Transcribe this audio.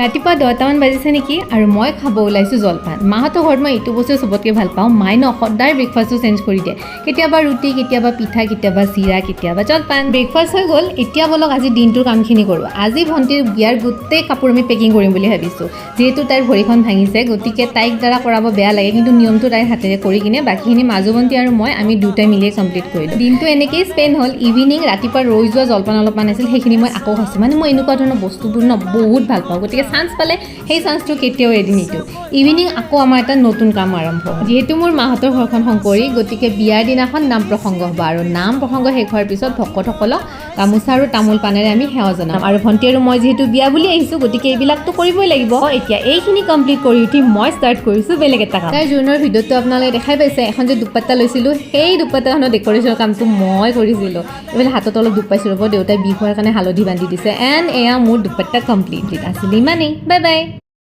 ৰাতিপুৱা 10টামান বাজিছে নেকি আৰু মই খাব ওলাইছোঁ জলপান। মাহঁতৰ ঘৰত মই এইটো বস্তু চবতকৈ ভাল পাওঁ। মায়ে সদায় ব্ৰেকফাষ্টটো চেঞ্জ কৰি দিয়ে, কেতিয়াবা ৰুটি, কেতিয়াবা পিঠা, কেতিয়াবা চিৰা, কেতিয়াবা জলপান। ব্ৰেকফাষ্ট হৈ গ'ল, এতিয়া বলক আজি দিনটোৰ কামখিনি কৰোঁ। আজি ভণ্টিৰ বিয়াৰ গোটেই কাপোৰ আমি পেকিং কৰিম বুলি ভাবিছোঁ। যিহেতু তাইৰ ভৰিখন ভাঙিছে, গতিকে তাইক দ্বাৰা কৰাব বেয়া লাগে, কিন্তু নিয়মটো তাইৰ হাতেৰে কৰি কিনে বাকীখিনি মাজু ভণ্টি আৰু মই আমি দুটাই মিলিয়ে কমপ্লিট কৰিলোঁ। দিনটো এনেকেই স্পেণ্ড হ'ল। ইভিনিং ৰাতিপুৱা ৰৈ যোৱা জলপান অলপমান আছিল, সেইখিনি মই আকৌ খাইছোঁ। মানে মই এনেকুৱা ধৰণৰ বস্তুবোৰ বহুত ভাল পাওঁ, গতিকে চান্স পালে সেই চান্সটো কেতিয়াও এৰি নিদিওঁ। ইভিনিং আকৌ আমাৰ এটা নতুন কাম আৰম্ভ হ'ল। যিহেতু মোৰ মাহঁতৰ ঘৰখন শংকৰী, গতিকে বিয়াৰ দিনাখন নাম প্ৰসংগ হ'ব আৰু নাম প্ৰসংগ শেষ হোৱাৰ পিছত ভকতসকলক গামোচা আৰু তামোল পানেৰে আমি সেৱা জনাম। আৰু ভণ্টি আৰু মই যিহেতু বিয়া বুলি আহিছোঁ, গতিকে এইবিলাকতো কৰিবই লাগিব। এতিয়া এইখিনি কমপ্লিট কৰি উঠি মই ষ্টাৰ্ট কৰিছোঁ বেলেগ এটা কাম। তাইৰ জোৰোণৰ ভিডিঅ'টো আপোনালোকে দেখাই পাইছে। এখন যে দুপাট্টা লৈছিলোঁ, সেই দুপাট্টাখনৰ ডেক'ৰেশ্যনৰ কামটো মই কৰিছিলোঁ। এইফালে হাতত অলপ দুখ পাইছোঁ ৰ'ব, দেউতাই বিষ হোৱাৰ কাৰণে হালধি বান্ধি দিছে। এণ্ড এয়া মোৰ দুপাট্টা কমপ্লিট আছিল। ইমানেই, বাই বাই।